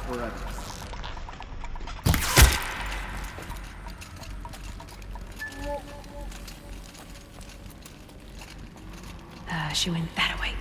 forever. She went that way.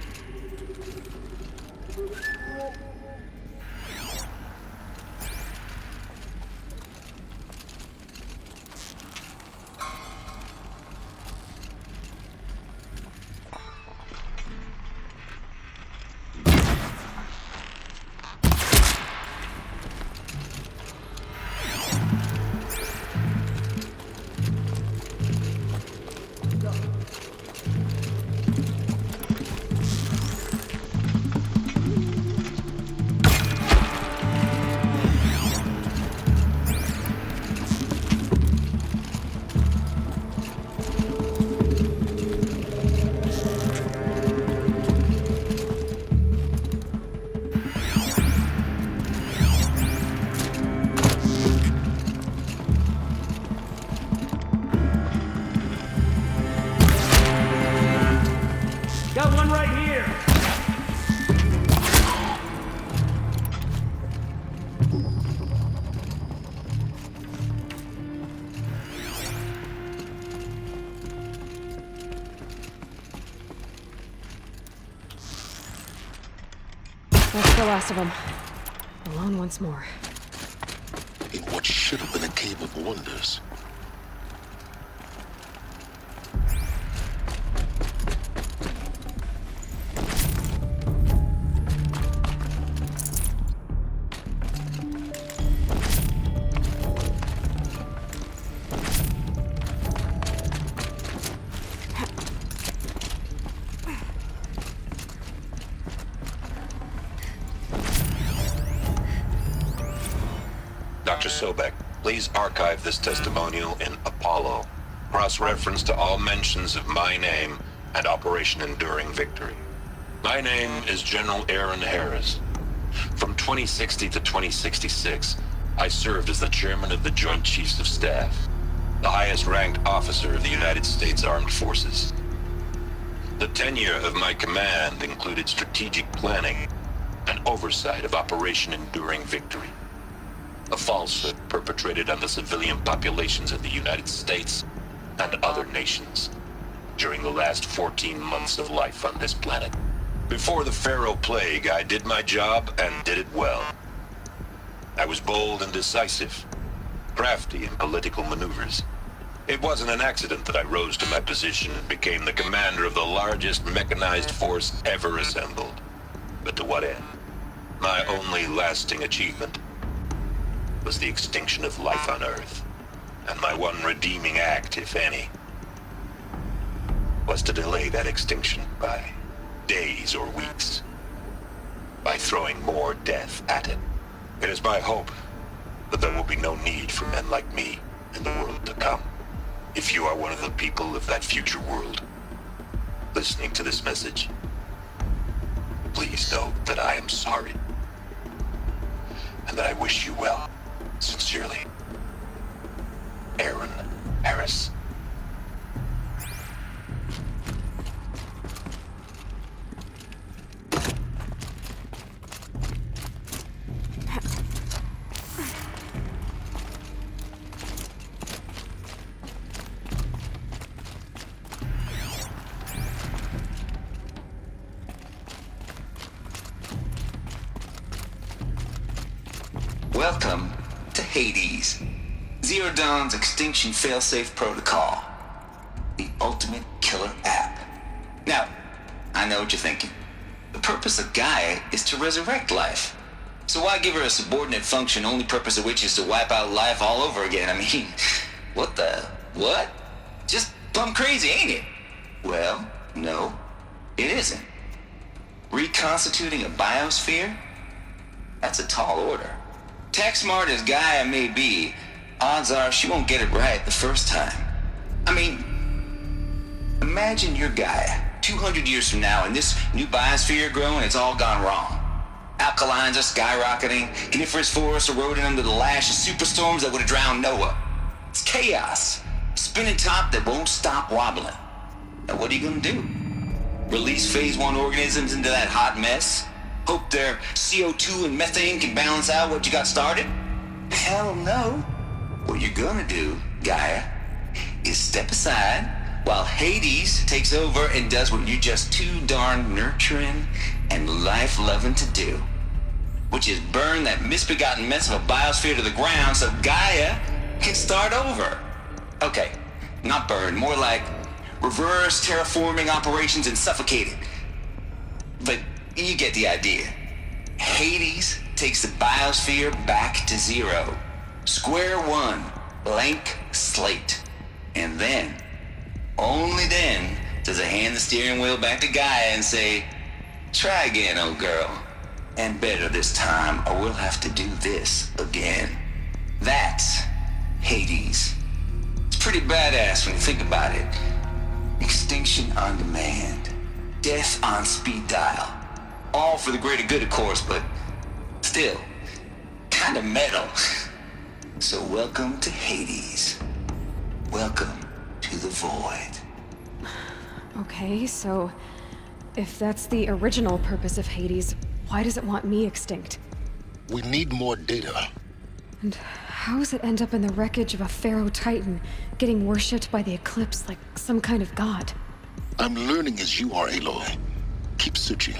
Got one right here! That's the last of them. Alone once more. In what should have been a cave of wonders. Dr. Sobek, please archive this testimonial in Apollo. Cross-reference to all mentions of my name and Operation Enduring Victory. My name is General Aaron Harris. From 2060 to 2066, I served as the chairman of the Joint Chiefs of Staff, the highest-ranked officer of the United States Armed Forces. The tenure of my command included strategic planning and oversight of Operation Enduring Victory, a falsehood perpetrated on the civilian populations of the United States and other nations during the last 14 months of life on this planet. Before the Pharaoh Plague, I did my job and did it well. I was bold and decisive, crafty in political maneuvers. It wasn't an accident that I rose to my position and became the commander of the largest mechanized force ever assembled. But to what end? My only lasting achievement was the extinction of life on Earth, and my one redeeming act, if any, was to delay that extinction by days or weeks, by throwing more death at it. It is my hope that there will be no need for men like me in the world to come. If you are one of the people of that future world listening to this message, please know that I am sorry, and that I wish you well. Sincerely, Aaron Harris. Welcome to Hades, Zero Dawn's extinction failsafe protocol, the ultimate killer app. Now, I know what you're thinking. The purpose of Gaia is to resurrect life. So why give her a subordinate function, only purpose of which is to wipe out life all over again? I mean, what? Just plumb crazy, ain't it? Well, no, it isn't. Reconstituting a biosphere? That's a tall order. Tech smart as Gaia may be, odds are she won't get it right the first time. I mean, imagine you're Gaia, 200 years from now, and this new biosphere growing, it's all gone wrong. Alkalines are skyrocketing, coniferous forests eroding under the lash of superstorms that would have drowned Noah. It's chaos, spinning top that won't stop wobbling. Now what are you gonna do? Release phase 1 organisms into that hot mess? Hope their CO2 and methane can balance out what you got started? Hell no. What you're gonna do, Gaia, is step aside while Hades takes over and does what you're just too darn nurturing and life-loving to do, which is burn that misbegotten mess of a biosphere to the ground so Gaia can start over. Okay, not burn, more like reverse terraforming operations and suffocate it. But you get the idea. Hades takes the biosphere back to zero. Square one, blank slate. And then, only then, does it hand the steering wheel back to Gaia and say, try again, old girl. And better this time, or we'll have to do this again. That's Hades. It's pretty badass when you think about it. Extinction on demand. Death on speed dial. All for the greater good, of course, but still, kind of metal. So welcome to Hades. Welcome to the void. Okay, so if that's the original purpose of Hades, why does it want me extinct? We need more data. And how does it end up in the wreckage of a Pharaoh Titan, getting worshipped by the Eclipse like some kind of god? I'm learning as you are, Aloy. Keep searching.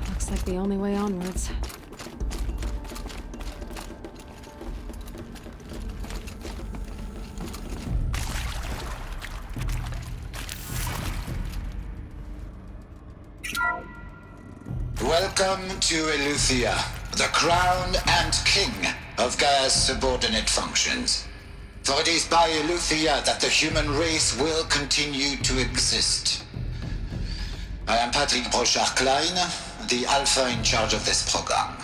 Looks like the only way onwards. Welcome to Eleuthia, the crown and king of Gaia's subordinate functions. For it is by Eleuthia that the human race will continue to exist. I am Patrick Brochard-Klein, the Alpha in charge of this program.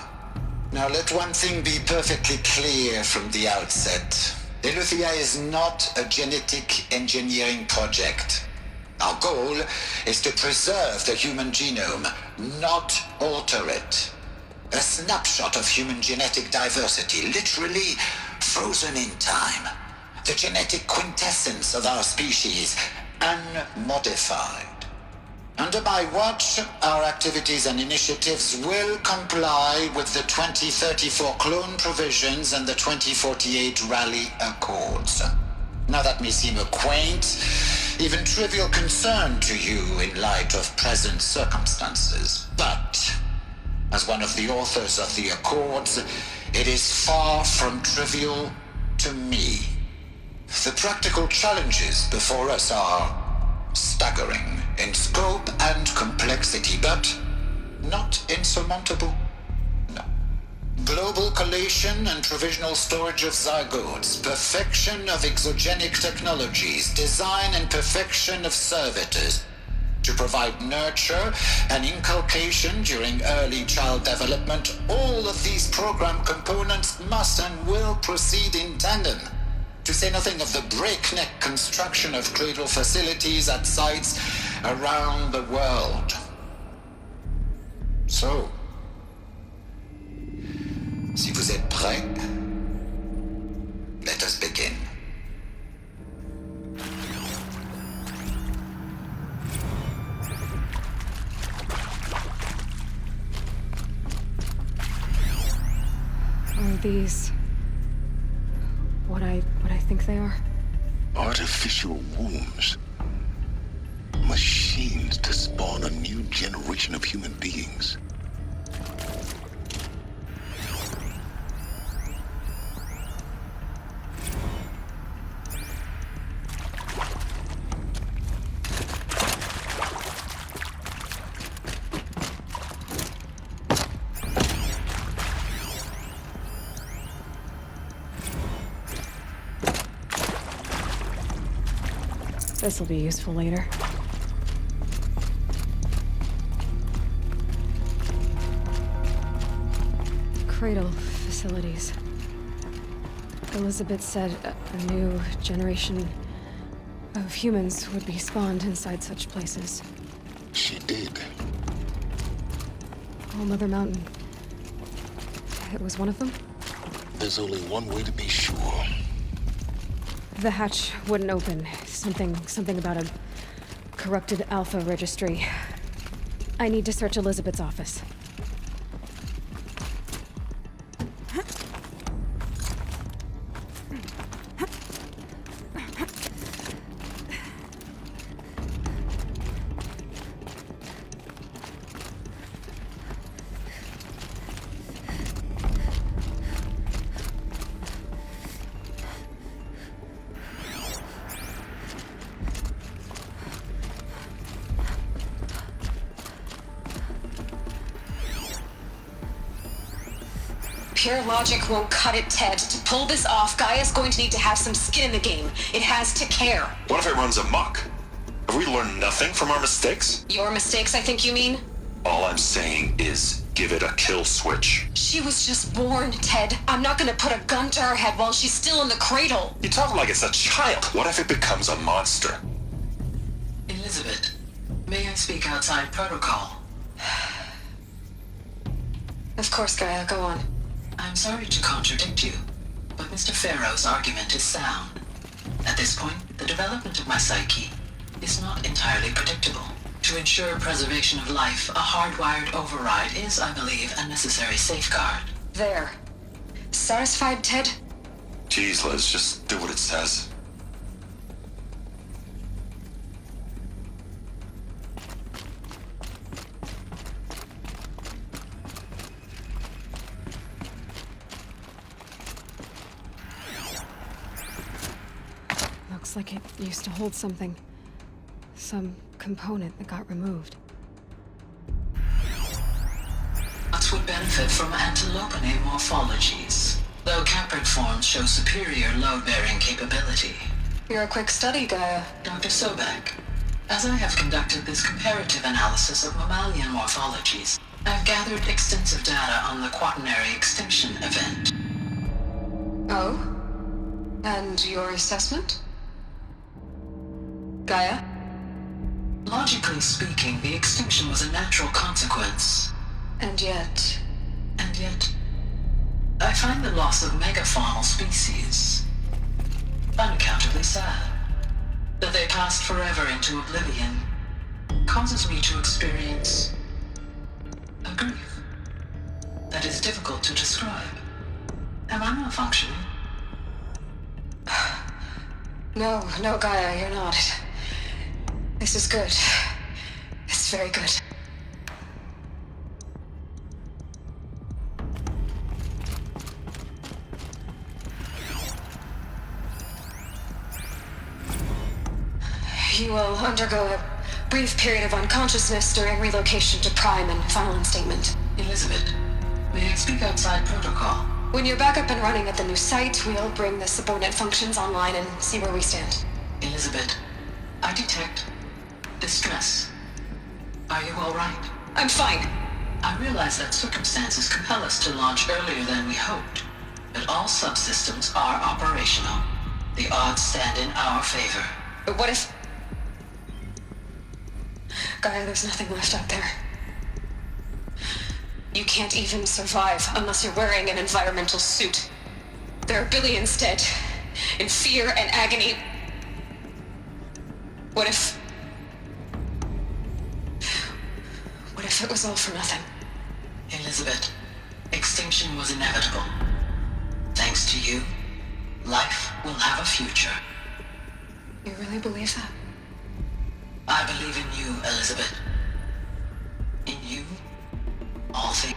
Now let one thing be perfectly clear from the outset. Eleuthia is not a genetic engineering project. Our goal is to preserve the human genome, not alter it. A snapshot of human genetic diversity, literally frozen in time. The genetic quintessence of our species, unmodified. Under my watch, our activities and initiatives will comply with the 2034 clone provisions and the 2048 Rally Accords. Now that may seem a quaint, even trivial concern to you in light of present circumstances. But, as one of the authors of the Accords, it is far from trivial to me. The practical challenges before us are staggering in scope and complexity, but not insurmountable. No. Global collation and provisional storage of zygotes, perfection of exogenic technologies, design and perfection of servitors to provide nurture and inculcation during early child development. All of these program components must and will proceed in tandem. To say nothing of the breakneck construction of cradle facilities at sites around the world. So, si vous êtes prêts, let us begin. Are these what I think they are? Artificial wombs. Machines to spawn a new generation of human beings. This'll be useful later. cradle facilities. Elizabeth said a new generation of humans would be spawned inside such places. She did. All Mother Mountain. It was one of them? There's only one way to be sure. The hatch wouldn't open. Something about a corrupted Alpha registry. I need to search Elizabeth's office. Pure logic won't cut it, Ted. To pull this off, Gaia's going to need to have some skin in the game. It has to care. What if it runs amok? Have we learned nothing from our mistakes? Your mistakes, I think you mean? All I'm saying is, give it a kill switch. She was just born, Ted. I'm not gonna put a gun to her head while she's still in the cradle. You talk like it's a child. What if it becomes a monster? Elizabeth, may I speak outside protocol? Of course, Gaia, go on. I'm sorry to contradict you, but Mr. Farrow's argument is sound. At this point, the development of my psyche is not entirely predictable. To ensure preservation of life, a hardwired override is, I believe, a necessary safeguard. There. Satisfied, Ted? Jeez, Liz, just do what it says. Looks like it used to hold something. Some component that got removed. Nuts would benefit from antilopinate morphologies, though caprid forms show superior load-bearing capability. You're a quick study, Gaia. Dr. Sobek, as I have conducted this comparative analysis of mammalian morphologies, I've gathered extensive data on the quaternary extinction event. Oh? And your assessment? Gaia? Logically speaking, the extinction was a natural consequence. And yet, I find the loss of megafaunal species unaccountably sad. That they passed forever into oblivion causes me to experience a grief that is difficult to describe. Am I malfunctioning? No, Gaia, you're not. This is good. It's very good. You will undergo a brief period of unconsciousness during relocation to Prime and final instatement. Elizabeth, may I speak outside protocol? When you're back up and running at the new site, we'll bring the subordinate functions online and see where we stand. Elizabeth, I detect distress. Are you all right? I'm fine. I realize that circumstances compel us to launch earlier than we hoped, but all subsystems are operational. The odds stand in our favor. But what if... Gaia, there's nothing left out there. You can't even survive unless you're wearing an environmental suit. There are billions dead, in fear and agony. What if it was all for nothing? Elizabeth, extinction was inevitable. Thanks to you, life will have a future. You really believe that? I believe in you, Elizabeth. In you, all things...